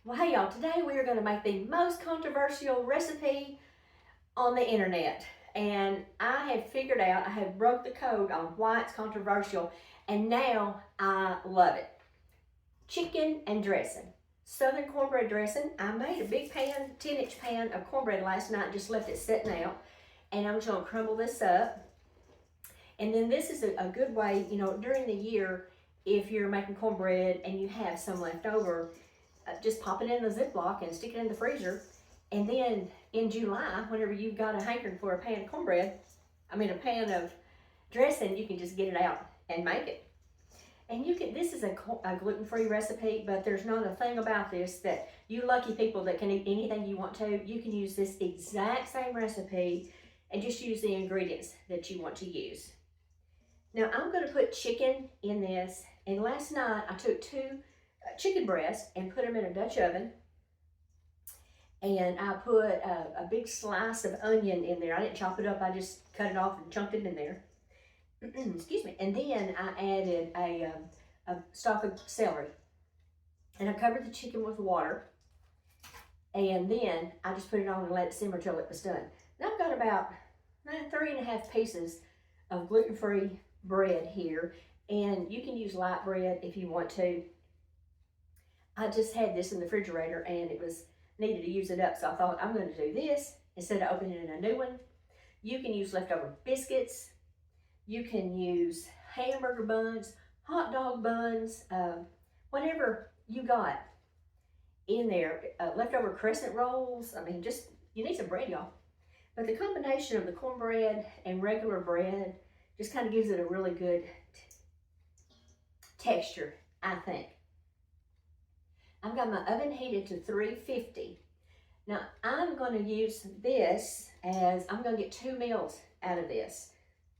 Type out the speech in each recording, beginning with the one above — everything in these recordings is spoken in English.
Well, hey y'all, today we are going to make the most controversial recipe on the internet. And I have figured out, I have broke the code on why it's controversial, and now I love it. Chicken and dressing. Southern cornbread dressing. I made a big pan, 10-inch pan of cornbread last night, just left it sitting out. And I'm just going to crumble this up. And then this is a good way, during the year, if you're making cornbread and you have some left over, just pop it in a Ziploc and stick it in the freezer. And then in July, whenever you've got a hankering for a pan of cornbread, a pan of dressing, you can just get it out and make it. And this is a gluten-free recipe, but there's not a thing about this that you lucky people that can eat anything you want to. You can use this exact same recipe and just use the ingredients that you want to use. Now I'm going to put chicken in this, and last night I took 2 chicken breasts and put them in a Dutch oven, and I put a big slice of onion in there. I didn't chop it up, I just cut it off and chunked it in there. Excuse me. And then I added a stalk of celery, and I covered the chicken with water, and then I just put it on and let it simmer till it was done. Now I've got about 3.5 pieces of gluten-free bread here, and you can use light bread if you want to. I just had this in the refrigerator and it was needed to use it up, so I thought I'm going to do this instead of opening a new one. You can use leftover biscuits, you can use hamburger buns, hot dog buns, whatever you got in there, leftover crescent rolls. You need some bread, y'all. But the combination of the cornbread and regular bread just kind of gives it a really good texture, I think. I've got my oven heated to 350. Now I'm going to use this as, I'm going to get 2 meals out of this.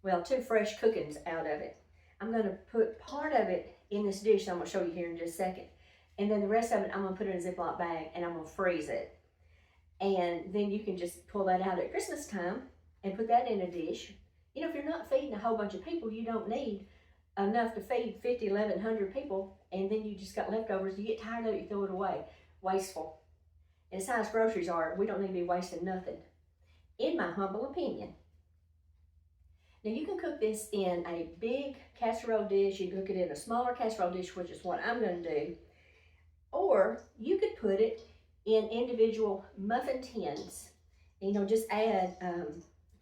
Well, 2 fresh cookings out of it. I'm going to put part of it in this dish I'm going to show you here in just a second. And then the rest of it I'm going to put in a Ziploc bag and I'm going to freeze it. And then you can just pull that out at Christmas time and put that in a dish. If you're not feeding a whole bunch of people, you don't need enough to feed 50, 1,100 people, and then you just got leftovers. You get tired of it, you throw it away. Wasteful. And as high as groceries are, we don't need to be wasting nothing, in my humble opinion. Now you can cook this in a big casserole dish. You can cook it in a smaller casserole dish, which is what I'm going to do. Or you could put it in individual muffin tins. Just add,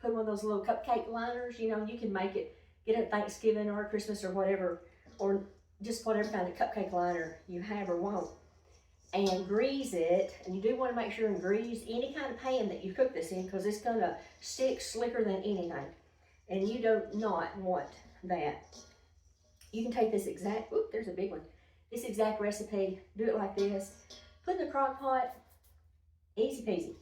put one of those little cupcake liners. You can make it, get it at Thanksgiving or Christmas or whatever, or just whatever kind of cupcake liner you have or want, and grease it. And you do want to make sure and grease any kind of pan that you cook this in, because it's going to stick slicker than anything, and you do not want that. You can take this exact, there's a big one, this exact recipe, do it like this, put in the crock pot, easy peasy.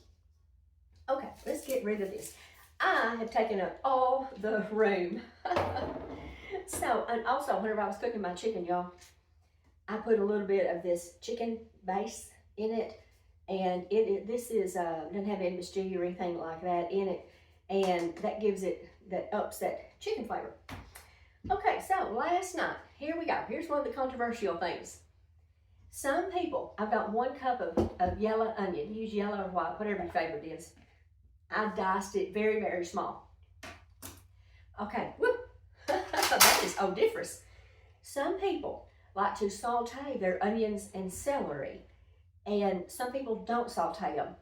Okay, let's get rid of this. I have taken up all the room. So, and also whenever I was cooking my chicken, y'all, I put a little bit of this chicken base in it, and this doesn't have MSG or anything like that in it, and that gives it, that ups that chicken flavor. Okay, so last night, here we go. Here's one of the controversial things. Some people, I've got 1 cup of yellow onion. Use yellow or white, whatever your favorite is. I diced it very, very small. Okay, whoop. That is odoriferous. Some people like to saute their onions and celery, and some people don't saute them.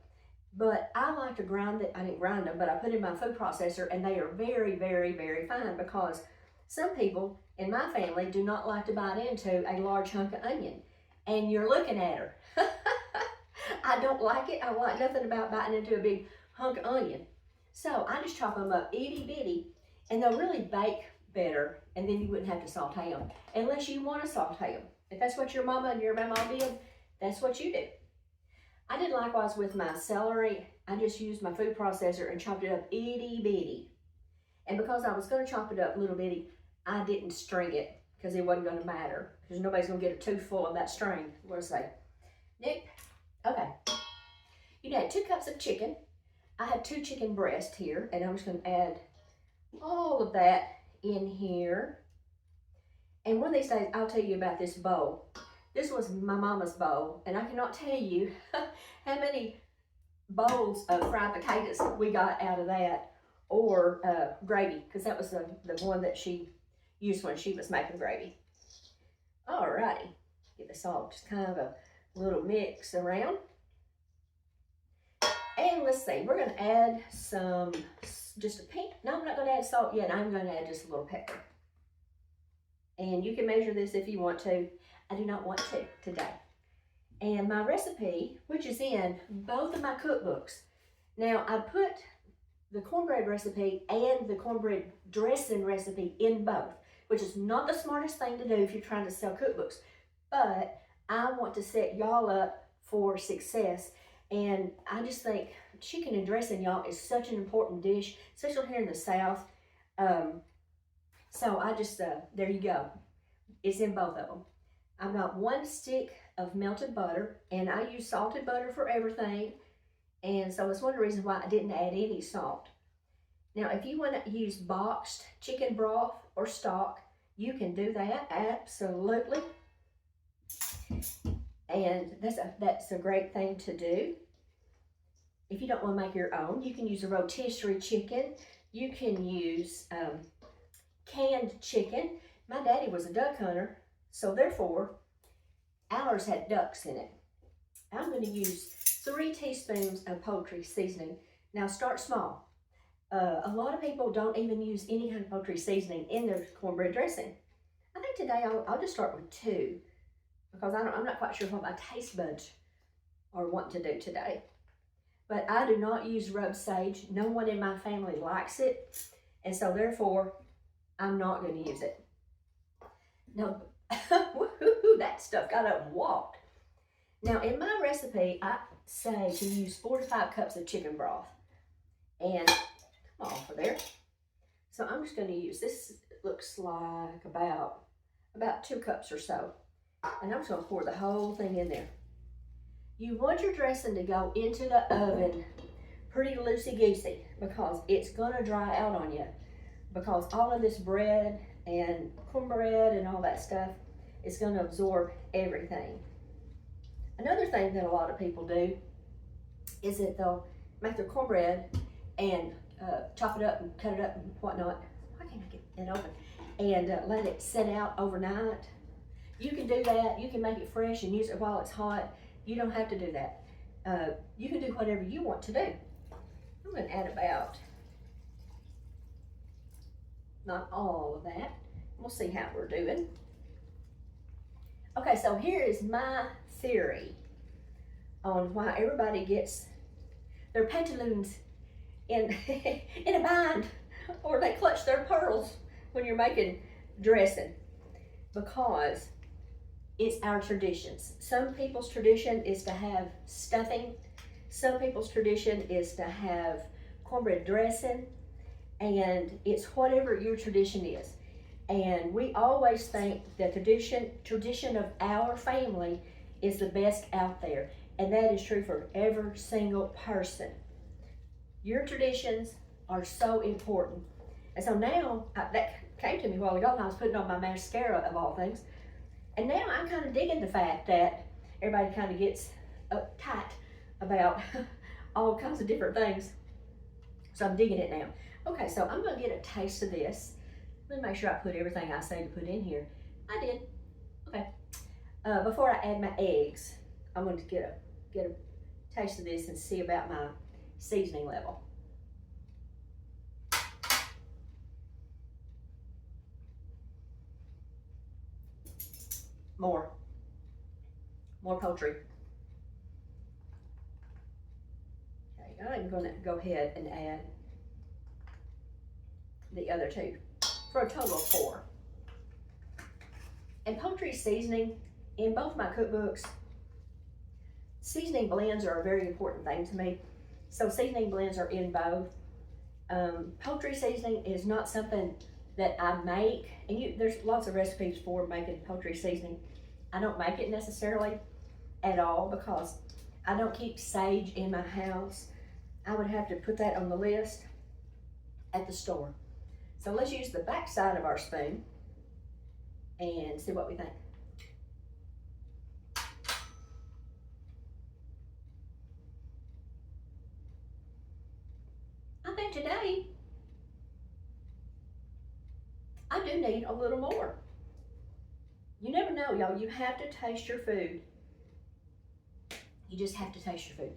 But I like to grind it. I didn't grind them, but I put in my food processor, and they are very, very, very fine, because some people in my family do not like to bite into a large hunk of onion, and you're looking at her. I don't like it. I like nothing about biting into a big hunk of onion. So I just chop them up itty bitty, and they'll really bake better, and then you wouldn't have to saute them unless you want to saute them. If that's what your mama and your mama did, that's what you do. I did likewise with my celery. I just used my food processor and chopped it up itty bitty. And because I was going to chop it up little bitty, I didn't string it, because it wasn't going to matter, because nobody's going to get a tooth full of that string. What do I say? Nope. Okay. You add 2 cups of chicken. I have 2 chicken breasts here, and I'm just going to add all of that in here. And one of these days, I'll tell you about this bowl. This was my mama's bowl, and I cannot tell you how many bowls of fried potatoes we got out of that, or gravy, because that was the one that she used when she was making gravy. Alrighty, give this all just kind of a little mix around. And let's see, we're going to add some, just a pink, no, I'm not going to add salt yet. I'm going to add just a little pepper. And you can measure this if you want to. I do not want to today. And my recipe, which is in both of my cookbooks. Now, I put the cornbread recipe and the cornbread dressing recipe in both, which is not the smartest thing to do if you're trying to sell cookbooks. But I want to set y'all up for success. And I just think chicken and dressing, y'all, is such an important dish, especially here in the South. So I just, there you go. It's in both of them. I've got 1 stick of melted butter, and I use salted butter for everything. And so it's one of the reasons why I didn't add any salt. Now, if you want to use boxed chicken broth or stock, you can do that, absolutely. And that's a great thing to do. If you don't want to make your own, you can use a rotisserie chicken. You can use canned chicken. My daddy was a duck hunter, so therefore, ours had ducks in it. I'm going to use 3 teaspoons of poultry seasoning. Now start small. A lot of people don't even use any kind of poultry seasoning in their cornbread dressing. I think today I'll just start with 2, because I'm not quite sure what my taste buds are wanting to do today. But I do not use rub sage. No one in my family likes it, and so therefore I'm not going to use it. Now, that stuff got up and walked. Now, in my recipe, I say to use 4 to 5 cups of chicken broth. And come on for there. So I'm just going to use, this looks like about 2 cups or so. And I'm just going to pour the whole thing in there. You want your dressing to go into the oven pretty loosey-goosey, because it's going to dry out on you. Because all of this bread and cornbread and all that stuff is going to absorb everything. Another thing that a lot of people do is that they'll make their cornbread and chop it up and cut it up and whatnot. Why can't I get it open? And let it sit out overnight. You can do that. You can make it fresh and use it while it's hot. You don't have to do that. You can do whatever you want to do. I'm going to add about, not all of that. We'll see how we're doing. Okay, so here is my theory on why everybody gets their pantaloons in in a bind, or they clutch their pearls when you're making dressing, because it's our traditions. Some people's tradition is to have stuffing. Some people's tradition is to have cornbread dressing, and it's whatever your tradition is. And we always think that tradition of our family is the best out there. And that is true for every single person. Your traditions are so important. And so now, that came to me a while ago when I was putting on my mascara of all things. And now I'm kind of digging the fact that everybody kind of gets uptight about all kinds of different things. So I'm digging it now. Okay, so I'm going to get a taste of this. Let me make sure I put everything I say to put in here. I did. Okay. Before I add my eggs, I'm going to get a taste of this and see about my seasoning level. More poultry. Okay, I'm going to go ahead and add the other 2 for a total of 4. And poultry seasoning, in both my cookbooks, seasoning blends are a very important thing to me. So seasoning blends are in both. Poultry seasoning is not something that I make, and there's lots of recipes for making poultry seasoning. I don't make it necessarily at all, because I don't keep sage in my house. I would have to put that on the list at the store. So let's use the back side of our spoon and see what we think. need a little more. You never know, y'all. You have to taste your food. You just have to taste your food.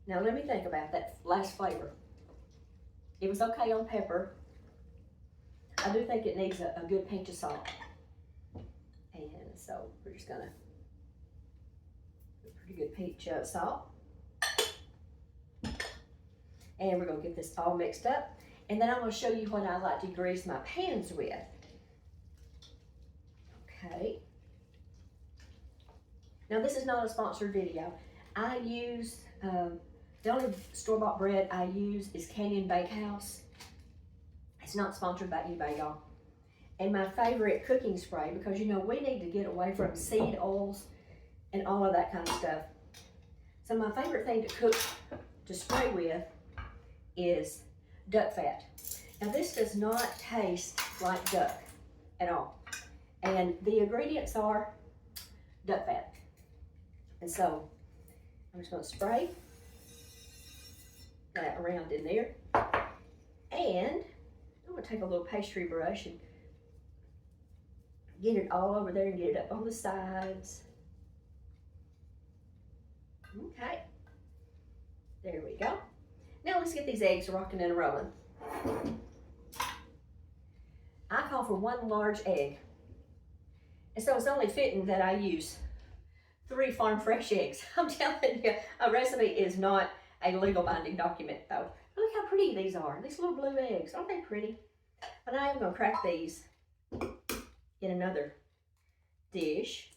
Now let me think about that last flavor. It was okay on pepper. I do think it needs a good pinch of salt. And so we're just gonna put a pretty good pinch of salt. And we're gonna get this all mixed up. And then I'm gonna show you what I like to grease my pans with. Okay. Now this is not a sponsored video. I use, the only store-bought bread I use is Canyon Bakehouse. It's not sponsored by anybody, y'all. And my favorite cooking spray, because you know we need to get away from seed oils and all of that kind of stuff. So my favorite thing to cook, to spray with, is duck fat. Now this does not taste like duck at all. And the ingredients are duck fat. And so I'm just gonna spray that around in there. And I'm gonna take a little pastry brush and get it all over there and get it up on the sides. Okay, there we go. Now let's get these eggs rocking and rolling. I call for 1 large egg. And so it's only fitting that I use 3 farm fresh eggs. I'm telling you, a recipe is not a legal binding document though. Look how pretty these are. These little blue eggs, aren't they pretty? But I am gonna crack these in another dish.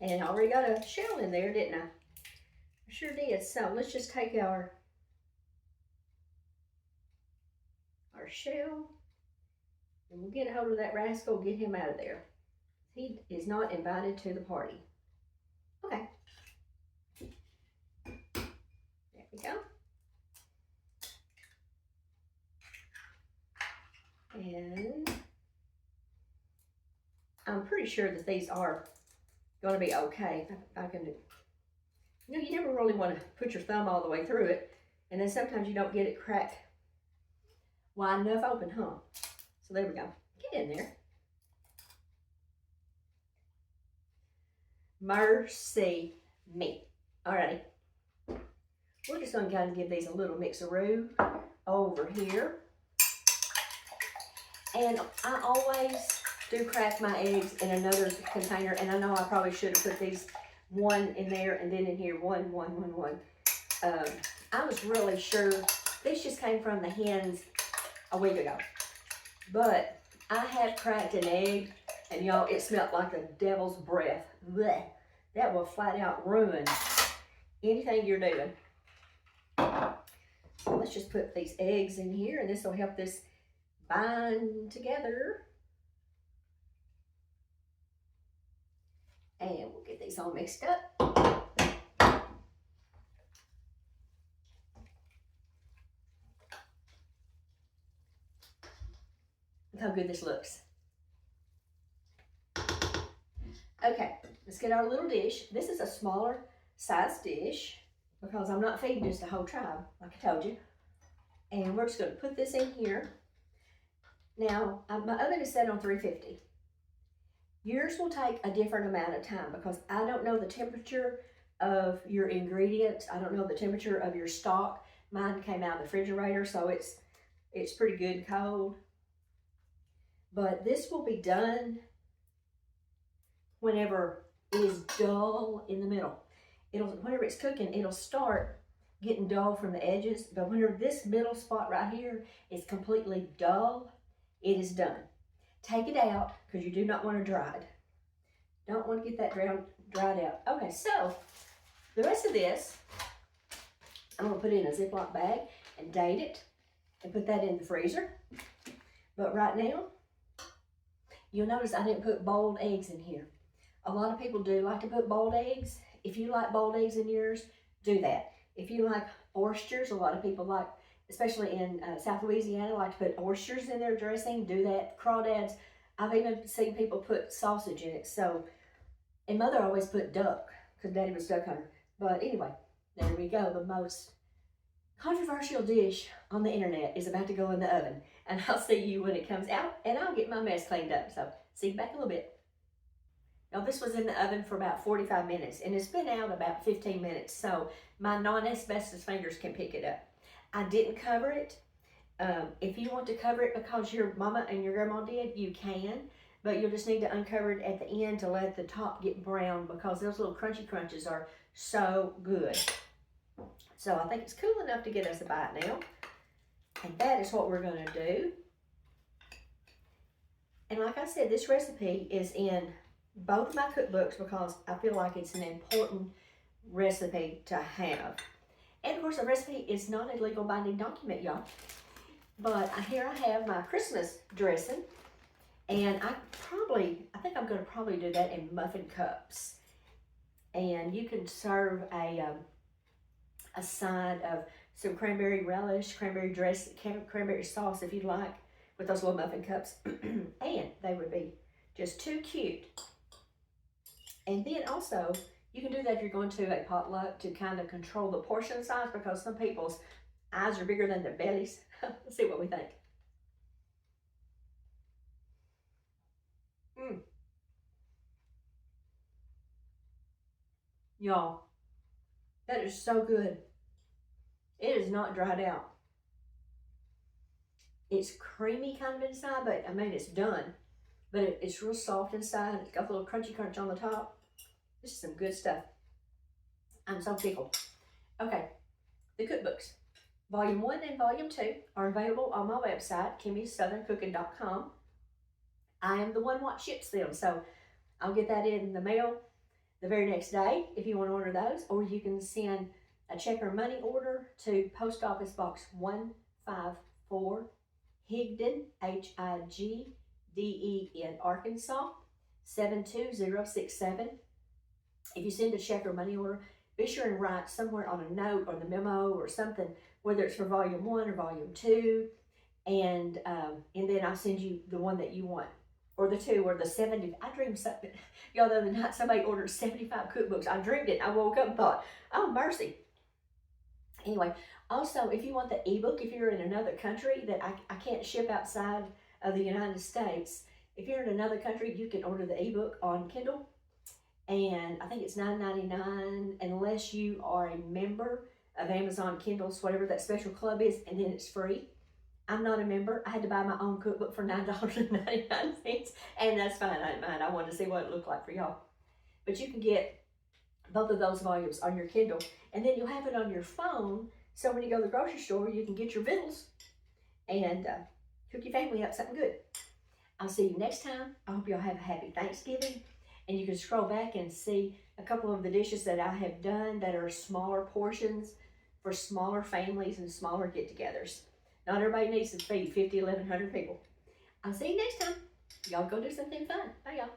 And I already got a shell in there, didn't I? I sure did. So let's just take our shell and we'll get a hold of that rascal, get him out of there. He is not invited to the party. Okay. There we go. And I'm pretty sure that these are going to be okay. I can do. You know, you never really want to put your thumb all the way through it, and then sometimes you don't get it cracked wide enough open, huh? So there we go. Get in there. Mercy me. Alrighty. We're just going to kind of give these a little mix-a-roo over here. And I always do crack my eggs in another container, and I know I probably should have put these one in there and then in here, one. I was really sure these just came from the hens a week ago, but I have cracked an egg, and y'all, it smelled like the devil's breath. Blech. That will flat out ruin anything you're doing. So let's just put these eggs in here, and this will help this bind together. And we'll get these all mixed up. Look how good this looks. Okay, let's get our little dish. This is a smaller size dish because I'm not feeding just the whole tribe, like I told you. And we're just going to put this in here. Now, my oven is set on 350. Yours will take a different amount of time because I don't know the temperature of your ingredients. I don't know the temperature of your stock. Mine came out of the refrigerator, so it's pretty good and cold. But this will be done whenever it is dull in the middle. Whenever it's cooking, it'll start getting dull from the edges. But whenever this middle spot right here is completely dull, it is done. Take it out because you do not want to dry it. Don't want to get that dried out. Okay, so the rest of this, I'm going to put it in a Ziploc bag and date it and put that in the freezer. But right now, you'll notice I didn't put boiled eggs in here. A lot of people do like to put boiled eggs. If you like boiled eggs in yours, do that. If you like oysters, a lot of people like, especially in South Louisiana, like to put oysters in their dressing, do that. Crawdads, I've even seen people put sausage in it. So, and Mother always put duck, because Daddy was duck hunter. But anyway, there we go, the most controversial dish on the internet is about to go in the oven, and I'll see you when it comes out, and I'll get my mess cleaned up. So see you back in a little bit. Now this was in the oven for about 45 minutes, and it's been out about 15 minutes, so my non-asbestos fingers can pick it up. I didn't cover it. If you want to cover it because your mama and your grandma did, you can, but you'll just need to uncover it at the end to let the top get brown, because those little crunchy crunches are so good. So I think it's cool enough to get us a bite now. And that is what we're going to do. And like I said, this recipe is in both of my cookbooks because I feel like it's an important recipe to have. And of course, a recipe is not a legal binding document, y'all. But here I have my Christmas dressing. And I think I'm going to probably do that in muffin cups. And you can serve a side of some cranberry relish, cranberry sauce if you'd like, with those little muffin cups. And they would be just too cute. And then also, you can do that if you're going to a potluck to kind of control the portion size, because some people's eyes are bigger than their bellies. Let's see what we think. Y'all, that is so good. It is not dried out. It's creamy kind of inside, but I mean, it's done. But it's real soft inside. It's got a little crunchy crunch on the top. This is some good stuff. I'm so tickled. Okay, the cookbooks. Volume 1 and Volume 2 are available on my website, kimmy'ssoutherncooking.com. I am the one what ships them, so I'll get that in the mail the very next day if you want to order those, or you can send a check or money order to Post Office Box 154, Higden, Higden, Arkansas, 72067. If you send a check or money order, be sure and write somewhere on a note or the memo or something, whether it's for Volume 1 or Volume 2, and then I'll send you the one that you want, or the 2, or the 70. I dreamed something, y'all, the other night somebody ordered 75 cookbooks. I dreamed it. I woke up and thought, oh, mercy. Anyway, also, if you want the ebook, if you're in another country that I can't ship outside of the United States, if you're in another country, you can order the ebook on Kindle. And I think it's $9.99 unless you are a member of Amazon Kindles, whatever that special club is, and then it's free. I'm not a member. I had to buy my own cookbook for $9.99, and that's fine. I didn't mind. I wanted to see what it looked like for y'all. But you can get both of those volumes on your Kindle, and then you'll have it on your phone, so when you go to the grocery store, you can get your victuals and cook your family up something good. I'll see you next time. I hope y'all have a happy Thanksgiving, and you can scroll back and see a couple of the dishes that I have done that are smaller portions for smaller families and smaller get-togethers. Not everybody needs to feed 50, 1,100 people. I'll see you next time. Y'all go do something fun. Bye, y'all.